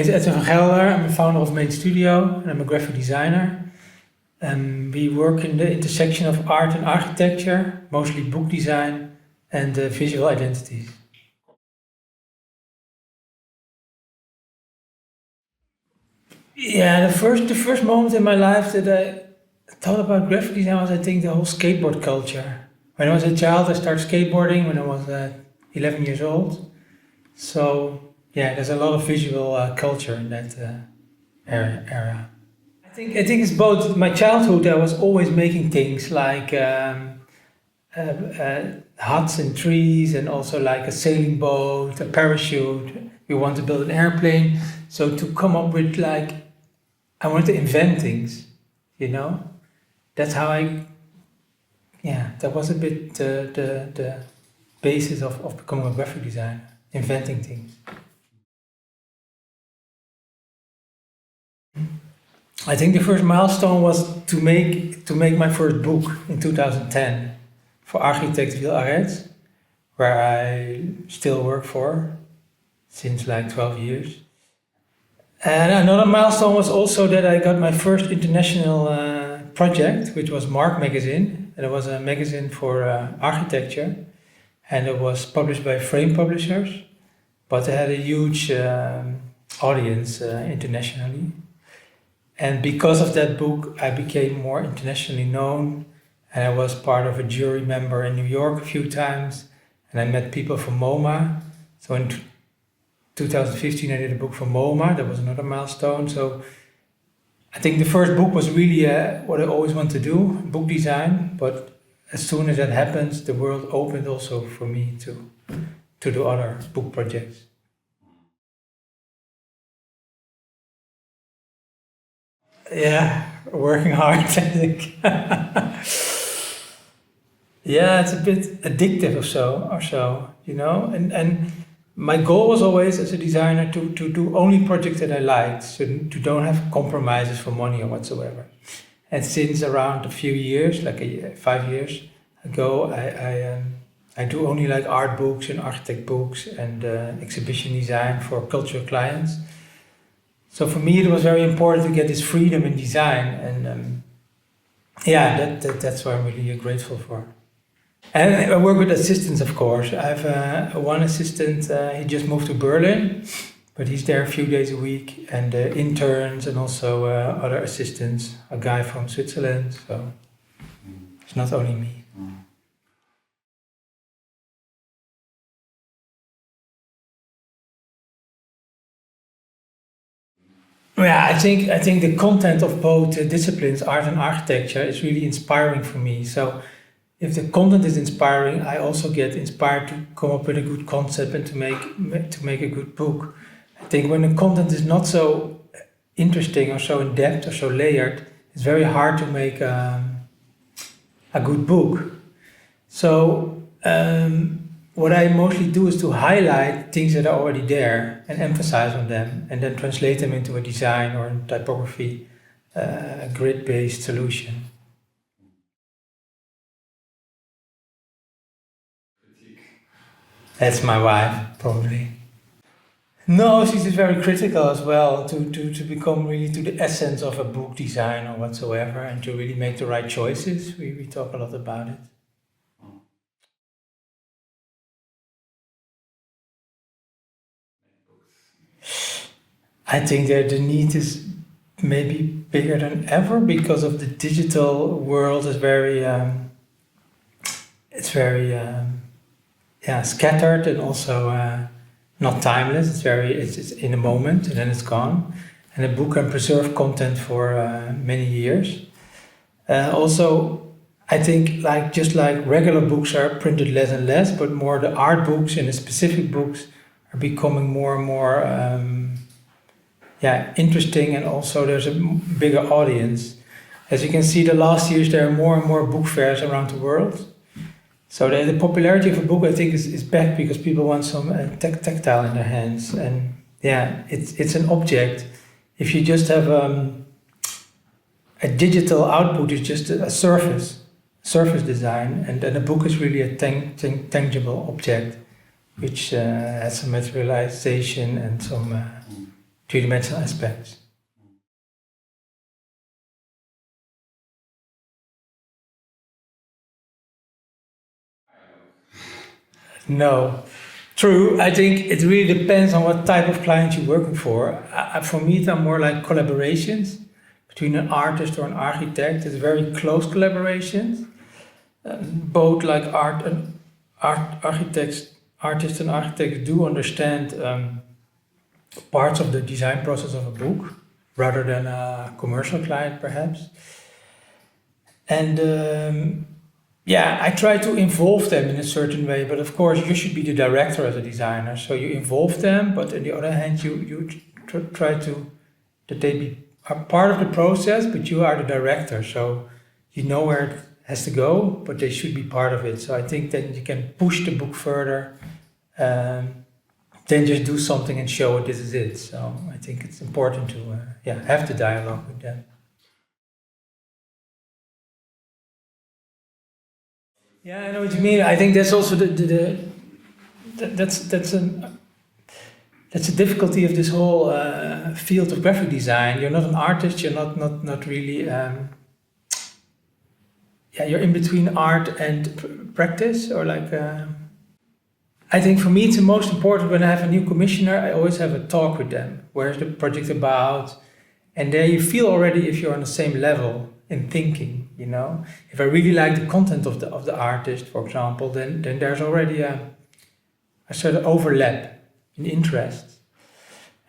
is Edwin van Gelder. I'm the founder of Mainstudio and I'm a graphic designer. We work in the intersection of art and architecture, mostly book design and visual identities. Yeah, the first moment in my life that I thought about graphic design was, I think, the whole skateboard culture. When I was a child, I started skateboarding when I was 11 years old. So yeah, there's a lot of visual culture in that area. I think it's both. My childhood, I was always making things like huts and trees, and also like a sailing boat, a parachute. We want to build an airplane. So to come up with I wanted to invent things, you know. That's how that was a bit the basis of becoming a graphic designer, inventing things. I think the first milestone was to make my first book in 2010 for architect Wil Arets, where I still work for since 12 years. And another milestone was also that I got my first international project, which was Mark magazine. And it was a magazine for architecture, and it was published by Frame Publishers, but it had a huge audience internationally. And because of that book, I became more internationally known, and I was part of a jury member in New York a few times, and I met people from MoMA. So in 2015, I did a book for MoMA. That was another milestone. So I think the first book was really what I always wanted to do, book design. But as soon as that happens, the world opened also for me to do other book projects. Yeah, working hard, I think. Yeah, it's a bit addictive or so, you know. And my goal was always, as a designer, to do only projects that I liked, so to don't have compromises for money or whatsoever. And since around a few years, 5 years ago, I do only art books and architect books and exhibition design for cultural clients. So for me, it was very important to get this freedom in design, and that's what I'm really grateful for. And I work with assistants, of course. I have one assistant, he just moved to Berlin, but he's there a few days a week, and interns and also other assistants, a guy from Switzerland, so it's not only me. Yeah, I think the content of both disciplines, art and architecture, is really inspiring for me. So if the content is inspiring, I also get inspired to come up with a good concept and to make a good book. I think when the content is not so interesting or so in depth or so layered, it's very hard to make a good book. So what I mostly do is to highlight things that are already there and emphasize on them, and then translate them into a design or in typography, a grid-based solution. That's my wife, probably. No, she's very critical as well, to become really to the essence of a book design or whatsoever, and to really make the right choices. We talk a lot about it. I think that the need is maybe bigger than ever because of the digital world is very scattered and also not timeless. It's in a moment and then it's gone. And a book can preserve content for many years. Also, I think just like regular books are printed less and less, but more the art books and the specific books are becoming more and more interesting, and also there's a bigger audience. As you can see, the last years there are more and more book fairs around the world. So the popularity of a book, I think, is back because people want some tactile in their hands, and it's an object. If you just have a digital output, it's just a surface design, and then a book is really a tangible object, which has some materialization and some three-dimensional aspects. No. True, I think it really depends on what type of client you're working for. For me, they're more like collaborations between an artist or an architect. It's very close collaborations. Both like artists and architects do understand parts of the design process of a book rather than a commercial client, perhaps. And yeah, I try to involve them in a certain way, but of course you should be the director as a designer. So you involve them, but on the other hand, you try to that they be a part of the process, but you are the director. So you know where it has to go, but they should be part of it. So I think that you can push the book further than just do something and show it. This is it. So I think it's important to have the dialogue with them. Yeah, I know what you mean. I think that's also that's a difficulty of this whole field of graphic design. You're not an artist. You're not really. You're in between art and practice, or like. I think for me it's the most important when I have a new commissioner. I always have a talk with them. Where's the project about? And there you feel already if you're on the same level in thinking. You know, if I really like the content of the artist, for example, then there's already a sort of overlap in interests.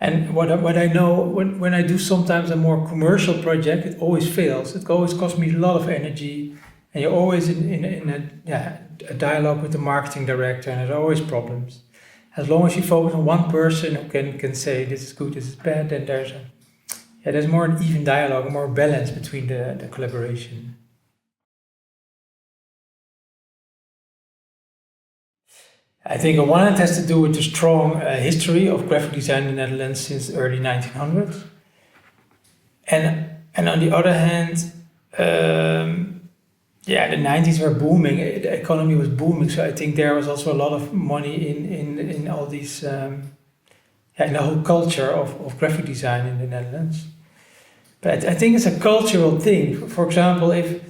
And what I know when I do sometimes a more commercial project, it always fails. It always costs me a lot of energy, and you're always in a dialogue with the marketing director, and there's always problems. As long as you focus on one person who can say this is good, this is bad, then there's more an even dialogue, more balance between the collaboration. I think on one hand it has to do with the strong history of graphic design in the Netherlands since the early 1900s. And on the other hand, the 90s were booming, the economy was booming, so I think there was also a lot of money in all these, in the whole culture of graphic design in the Netherlands. But I think it's a cultural thing. For example, if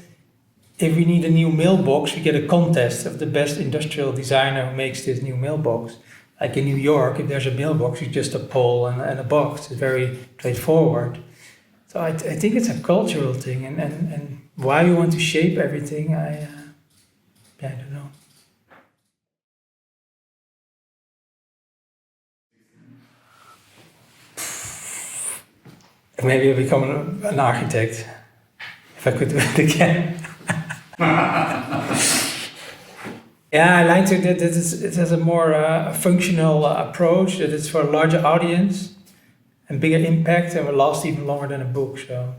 we need a new mailbox, we get a contest of the best industrial designer who makes this new mailbox. Like in New York, if there's a mailbox, it's just a pole and a box. It's very straightforward. So I think it's a cultural thing, and why you want to shape everything, I don't know. Maybe I become an architect, if I could do it again. Yeah, I like to that it has a more functional approach, that it's for a larger audience and bigger impact and will last even longer than a book. So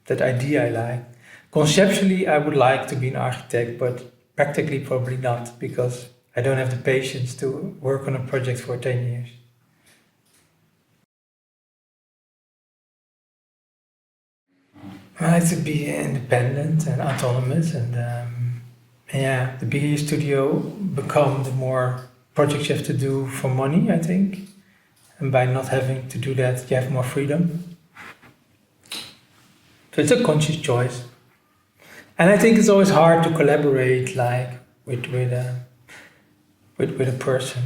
that idea I like. Conceptually, I would like to be an architect, but practically probably not, because I don't have the patience to work on a project for 10 years. I like to be independent and autonomous, and the bigger your studio become, the more projects you have to do for money, I think. And by not having to do that, you have more freedom. So it's a conscious choice. And I think it's always hard to collaborate like with a person.